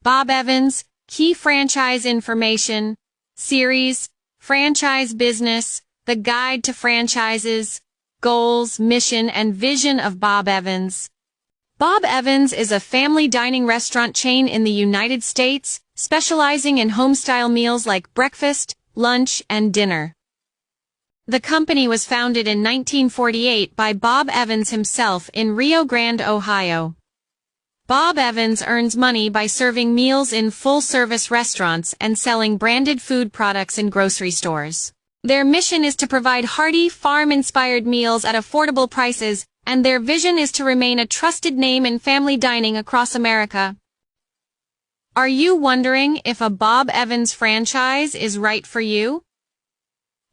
Bob Evans, Key Franchise Information, Series, Franchise Business, The Guide to Franchises, Goals, Mission, and Vision of Bob Evans. Bob Evans is a family dining restaurant chain in the United States, specializing in home-style meals like breakfast, lunch, and dinner. The company was founded in 1948 by Bob Evans himself in Rio Grande, Ohio. Bob Evans earns money by serving meals in full-service restaurants and selling branded food products in grocery stores. Their mission is to provide hearty, farm-inspired meals at affordable prices, and their vision is to remain a trusted name in family dining across America. Are you wondering if a Bob Evans franchise is right for you?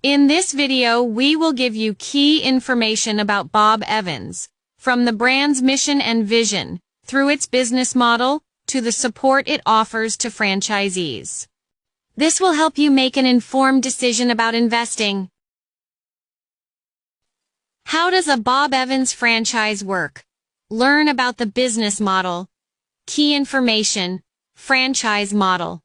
In this video, we will give you key information about Bob Evans, from the brand's mission and vision, through its business model, to the support it offers to franchisees. This will help you make an informed decision about investing. How does a Bob Evans franchise work? Learn about the business model. Key information. Franchise model.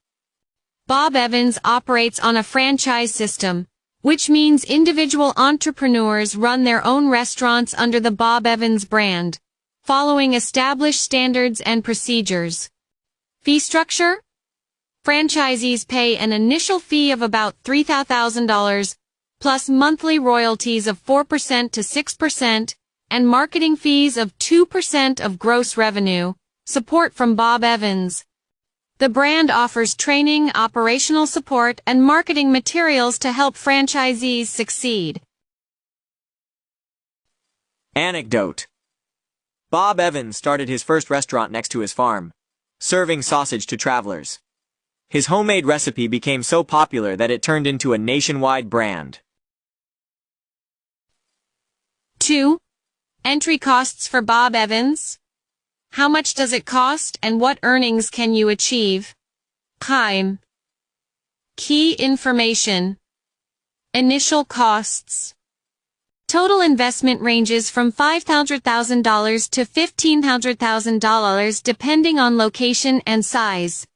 Bob Evans operates on a franchise system, which means individual entrepreneurs run their own restaurants under the Bob Evans brand, following established standards and procedures. Fee structure? Franchisees pay an initial fee of about $3,000, plus monthly royalties of 4% to 6%, and marketing fees of 2% of gross revenue. Support from Bob Evans. The brand offers training, operational support, and marketing materials to help franchisees succeed. Anecdote. Bob Evans started his first restaurant next to his farm, serving sausage to travelers. His homemade recipe became so popular that it turned into a nationwide brand. 2. Entry costs for Bob Evans. How much does it cost and what earnings can you achieve? Time. Key information. Initial costs. Total investment ranges from $500,000 to $15,000 depending on location and size.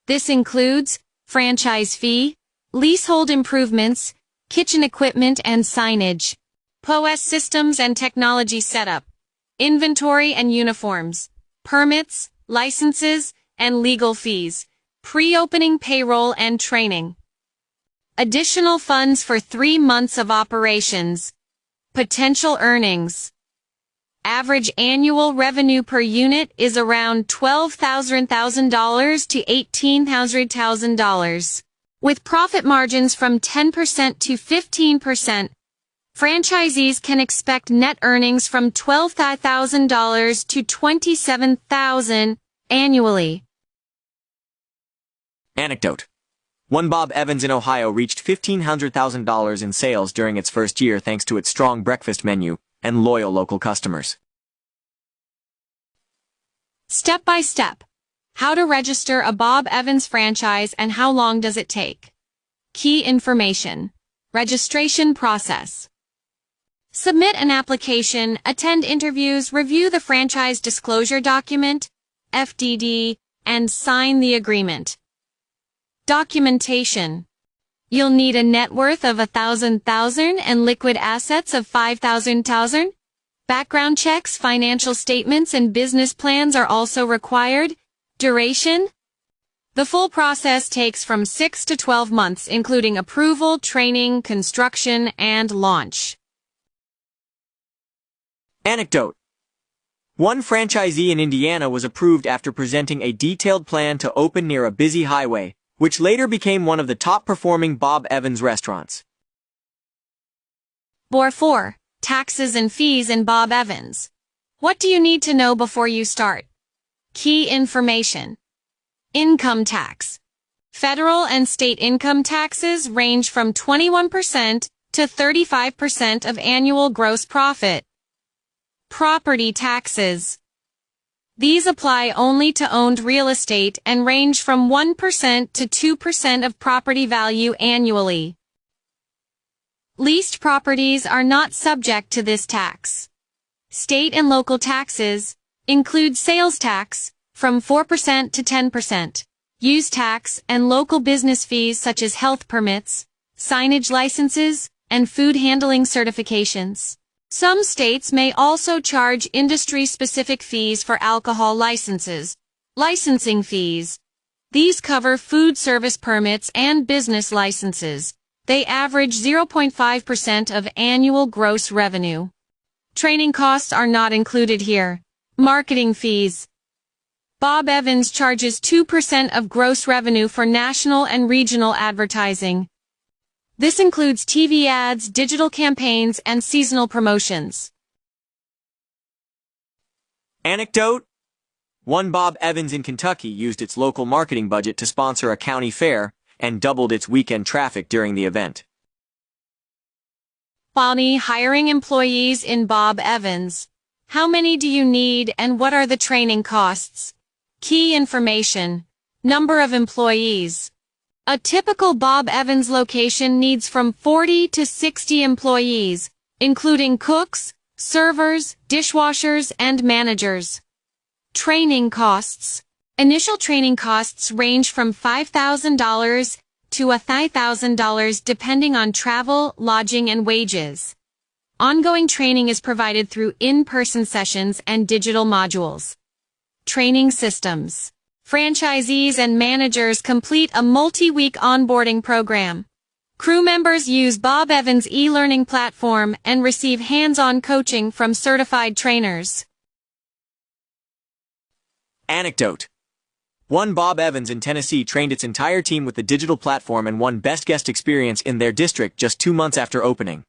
This includes franchise fee, leasehold improvements, kitchen equipment and signage, POS systems and technology setup, inventory and uniforms, permits, licenses, and legal fees, pre-opening payroll and training. Additional funds for 3 months of operations. Potential earnings. Average annual revenue per unit is around $12,000 to $18,000. With profit margins from 10% to 15%, franchisees can expect net earnings from $12,000 to $27,000 annually. Anecdote. One Bob Evans in Ohio reached $1,500,000 in sales during its first year thanks to its strong breakfast menu and loyal local customers. Step by step. How to register a Bob Evans franchise and how long does it take? Key information. Registration process. Submit an application, attend interviews, review the franchise disclosure document, FDD, and sign the agreement. Documentation. You'll need a net worth of $1,000 and liquid assets of $5,000. Background checks, financial statements, and business plans are also required. Duration. The full process takes from 6 to 12 months, including approval, training, construction, and launch. Anecdote. One franchisee in Indiana was approved after presenting a detailed plan to open near a busy highway, which later became one of the top-performing Bob Evans restaurants. 4. Taxes and fees in Bob Evans. What do you need to know before you start? Key information. Income tax. Federal and state income taxes range from 21% to 35% of annual gross profit. Property taxes. These apply only to owned real estate and range from 1% to 2% of property value annually. Leased properties are not subject to this tax. State and local taxes include sales tax from 4% to 10%, use tax, and local business fees such as health permits, signage licenses, and food handling certifications. Some states may also charge industry-specific fees for alcohol licenses, licensing fees. These cover food service permits and business licenses. They average 0.5% of annual gross revenue. Training costs are not included here. Marketing fees. Bob Evans charges 2% of gross revenue for national and regional advertising. This includes TV ads, digital campaigns, and seasonal promotions. Anecdote: One Bob Evans in Kentucky used its local marketing budget to sponsor a county fair and doubled its weekend traffic during the event. Bonnie hiring employees in Bob Evans. How many do you need and what are the training costs? Key information. Number of employees. A typical Bob Evans location needs from 40 to 60 employees, including cooks, servers, dishwashers, and managers. Training costs. Initial training costs range from $5,000 to $1,000 depending on travel, lodging, and wages. Ongoing training is provided through in-person sessions and digital modules. Training systems. Franchisees and managers complete a multi-week onboarding program. Crew members use Bob Evans' e-learning platform and receive hands-on coaching from certified trainers. Anecdote: One Bob Evans in Tennessee trained its entire team with the digital platform and won Best Guest Experience in their district just 2 months after opening.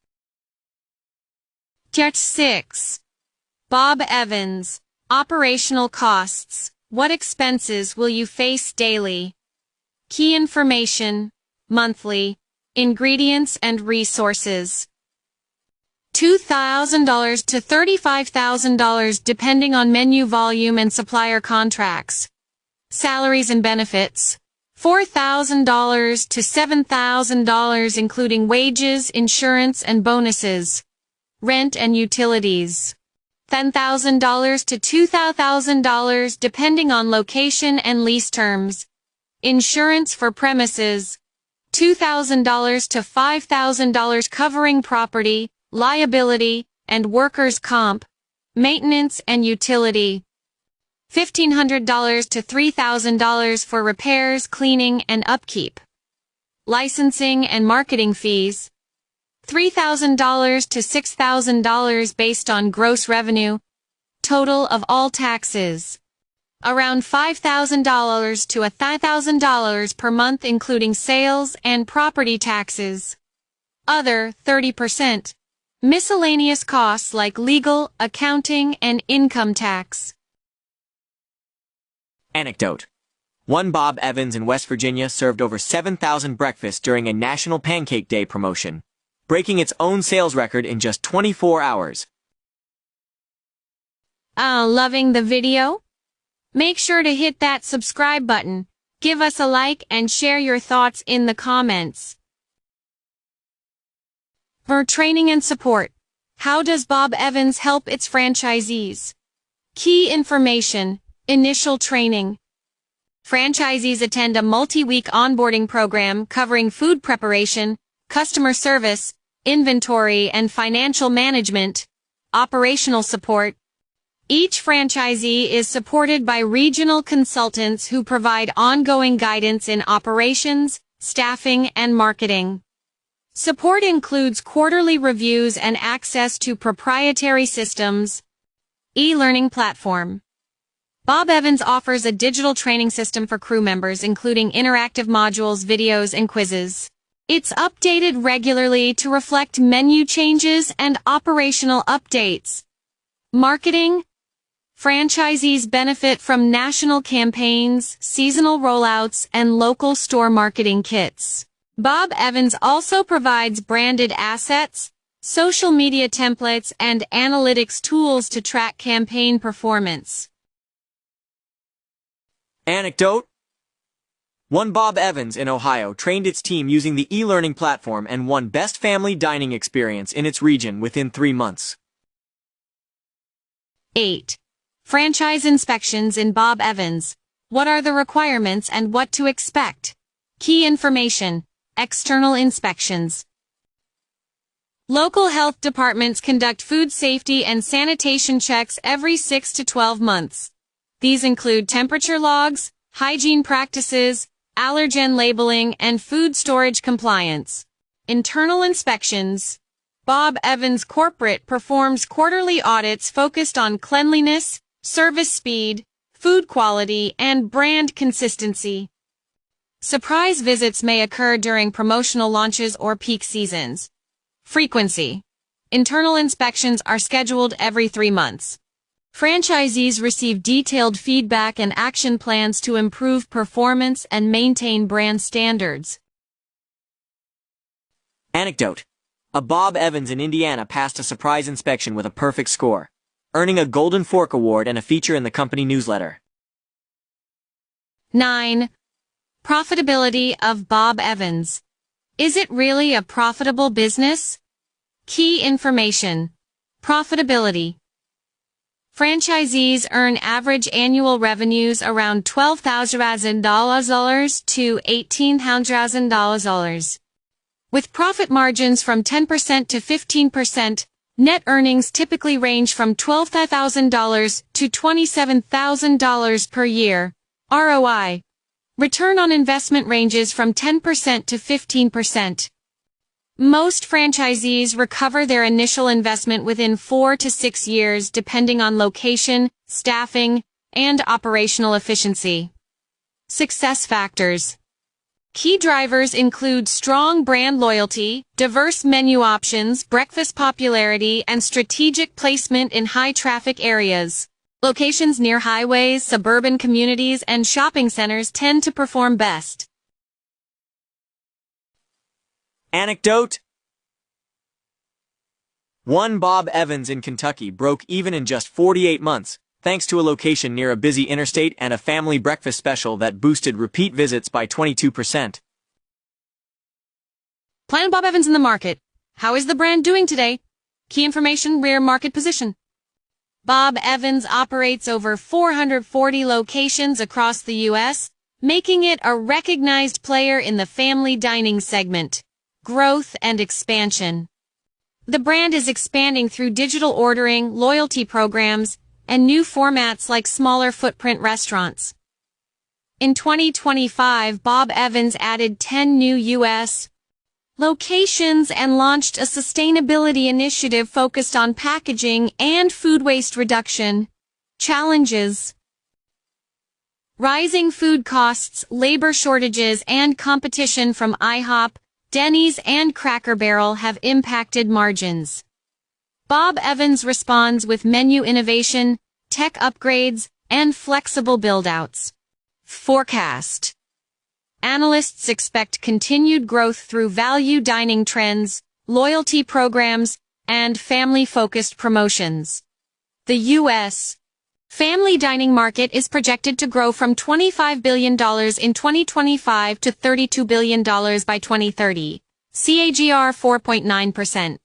Part 6. Bob Evans. Operational costs. What expenses will you face daily? Key information. Monthly. Ingredients and resources. $2,000 to $35,000 depending on menu volume and supplier contracts. Salaries and benefits. $4,000 to $7,000 including wages, insurance, and bonuses. Rent and utilities. $10,000 to $2,000 depending on location and lease terms. Insurance for premises. $2,000 to $5,000 covering property, liability, and workers' comp. Maintenance and utility. $1,500 to $3,000 for repairs, cleaning, and upkeep. Licensing and marketing fees. $3,000 to $6,000 based on gross revenue. Total of all taxes. Around $5,000 to $1,000 per month including sales and property taxes. Other 30%. Miscellaneous costs like legal, accounting, and income tax. Anecdote: One Bob Evans in West Virginia served over 7,000 breakfasts during a National Pancake Day promotion, breaking its own sales record in just 24 hours. Loving the video? Make sure to hit that subscribe button, give us a like, and share your thoughts in the comments. For training and support, how does Bob Evans help its franchisees? Key information. Initial training. Franchisees attend a multi-week onboarding program covering food preparation, customer service, inventory and financial management, operational support. Each franchisee is supported by regional consultants who provide ongoing guidance in operations, staffing, and marketing. Support includes quarterly reviews and access to proprietary systems. E-learning platform. Bob Evans offers a digital training system for crew members including interactive modules, videos, and quizzes. It's updated regularly to reflect menu changes and operational updates. Marketing. Franchisees benefit from national campaigns, seasonal rollouts, and local store marketing kits. Bob Evans also provides branded assets, social media templates, and analytics tools to track campaign performance. Anecdote: One Bob Evans in Ohio trained its team using the e-learning platform and won Best Family Dining Experience in its region within 3 months. 8. Franchise inspections in Bob Evans. What are the requirements and what to expect? Key information. External inspections. Local health departments conduct food safety and sanitation checks every 6 to 12 months. These include temperature logs, hygiene practices, allergen labeling, and food storage compliance. Internal inspections. Bob Evans Corporate performs quarterly audits focused on cleanliness, service speed, food quality, and brand consistency. Surprise visits may occur during promotional launches or peak seasons. Frequency. Internal inspections are scheduled every 3 months. Franchisees receive detailed feedback and action plans to improve performance and maintain brand standards. Anecdote. A Bob Evans in Indiana passed a surprise inspection with a perfect score, earning a Golden Fork Award and a feature in the company newsletter. 9. Profitability of Bob Evans. Is it really a profitable business? Key information. Profitability. Franchisees earn average annual revenues around $12,000 to $18,000. With profit margins from 10% to 15%, net earnings typically range from $12,000 to $27,000 per year. ROI. Return on investment ranges from 10% to 15%. Most franchisees recover their initial investment within 4 to 6 years depending on location, staffing, and operational efficiency. Success factors. Key drivers include strong brand loyalty, diverse menu options, breakfast popularity, and strategic placement in high-traffic areas. Locations near highways, suburban communities, and shopping centers tend to perform best. Anecdote. One Bob Evans in Kentucky broke even in just 48 months, thanks to a location near a busy interstate and a family breakfast special that boosted repeat visits by 22%. Plan Bob Evans in the market. How is the brand doing today? Key information, rear market position. Bob Evans operates over 440 locations across the U.S., making it a recognized player in the family dining segment. Growth and expansion. The brand is expanding through digital ordering, loyalty programs, and new formats like smaller footprint restaurants. In 2025, Bob Evans added 10 new U.S. locations and launched a sustainability initiative focused on packaging and food waste reduction. Challenges. Rising food costs, labor shortages, and competition from IHOP, Denny's, and Cracker Barrel have impacted margins. Bob Evans responds with menu innovation, tech upgrades, and flexible build-outs. Forecast. Analysts expect continued growth through value dining trends, loyalty programs, and family-focused promotions. The U.S. family dining market is projected to grow from $25 billion in 2025 to $32 billion by 2030. CAGR 4.9%.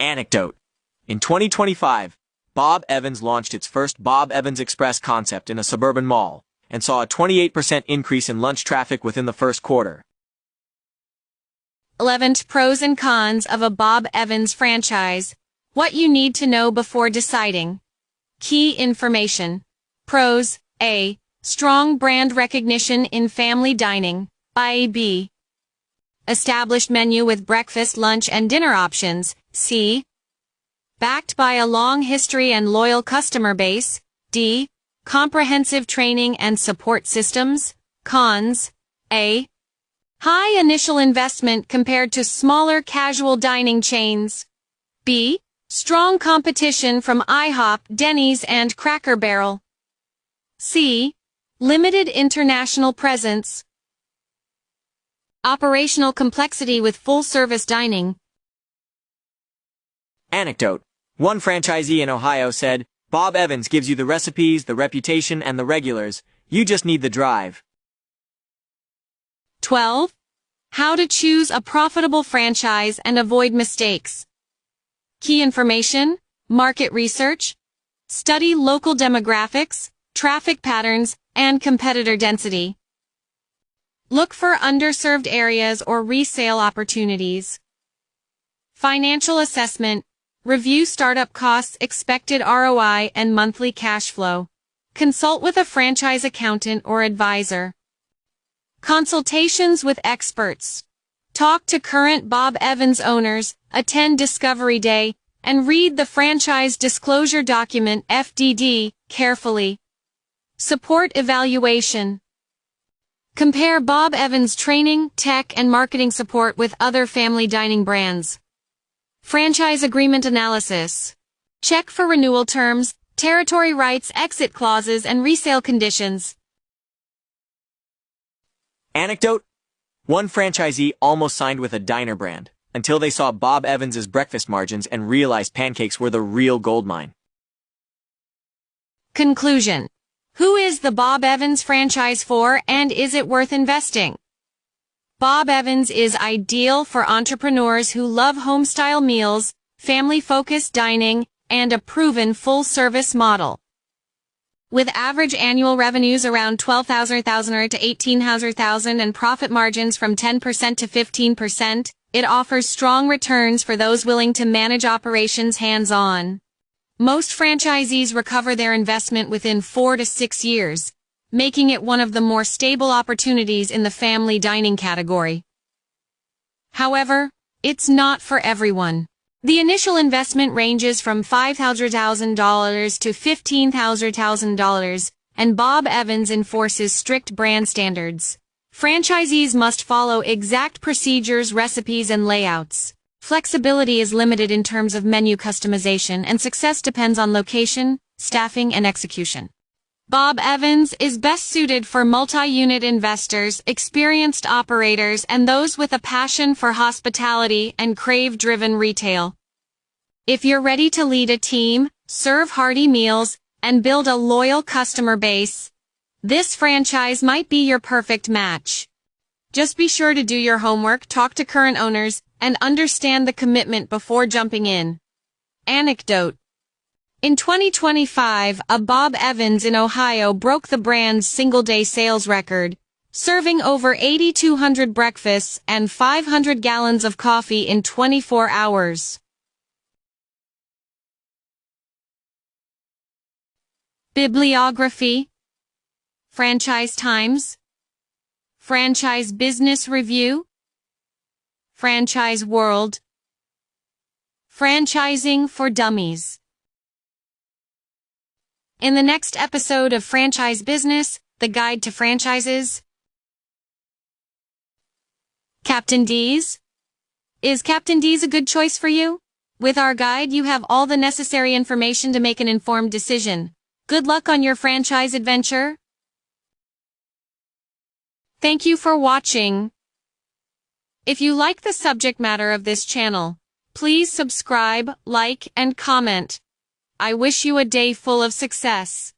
Anecdote. In 2025, Bob Evans launched its first Bob Evans Express concept in a suburban mall and saw a 28% increase in lunch traffic within the first quarter. 11. Pros and cons of a Bob Evans franchise. What you need to know before deciding. Key information. Pros. A. Strong brand recognition in family dining. B. Established menu with breakfast, lunch, and dinner options. C. Backed by a long history and loyal customer base. D. Comprehensive training and support systems. Cons. A. High initial investment compared to smaller casual dining chains. B. Strong competition from IHOP, Denny's, and Cracker Barrel. C. Limited international presence. Operational complexity with full-service dining. Anecdote. One franchisee in Ohio said, Bob Evans gives you the recipes, the reputation, and the regulars. You just need the drive. 12. How to choose a profitable franchise and avoid mistakes. Key information, market research, study local demographics, traffic patterns, and competitor density. Look for underserved areas or resale opportunities. Financial assessment. Review startup costs, expected ROI, and monthly cash flow. Consult with a franchise accountant or advisor. Consultations with experts. Talk to current Bob Evans owners, attend Discovery Day, and read the Franchise Disclosure Document (FDD) carefully. Support evaluation. Compare Bob Evans' training, tech, and marketing support with other family dining brands. Franchise agreement analysis. Check for renewal terms, territory rights, exit clauses, and resale conditions. Anecdote: one franchisee almost signed with a diner brand until they saw Bob Evans' breakfast margins and realized pancakes were the real goldmine. Conclusion. Who is the Bob Evans franchise for, and is it worth investing? Bob Evans is ideal for entrepreneurs who love home-style meals, family-focused dining, and a proven full-service model. With average annual revenues around $12,000 to $18,000 and profit margins from 10% to 15%, it offers strong returns for those willing to manage operations hands-on. Most franchisees recover their investment within 4 to 6 years, making it one of the more stable opportunities in the family dining category. However, it's not for everyone. The initial investment ranges from $5,000 to $15,000, and Bob Evans enforces strict brand standards. Franchisees must follow exact procedures, recipes, and layouts. Flexibility is limited in terms of menu customization, and success depends on location, staffing, and execution. Bob Evans is best suited for multi-unit investors, experienced operators, and those with a passion for hospitality and crave-driven retail. If you're ready to lead a team, serve hearty meals, and build a loyal customer base, this franchise might be your perfect match. Just be sure to do your homework, talk to current owners, and understand the commitment before jumping in. Anecdote. In 2025, a Bob Evans in Ohio broke the brand's single-day sales record, serving over 8,200 breakfasts and 500 gallons of coffee in 24 hours. Bibliography. Franchise Times. Franchise Business Review. Franchise World. Franchising for Dummies. In the next episode of Franchise Business, The Guide to Franchises. Captain D's? Is Captain D's a good choice for you? With our guide, you have all the necessary information to make an informed decision. Good luck on your franchise adventure. Thank you for watching. If you like the subject matter of this channel, please subscribe, like, and comment. I wish you a day full of success.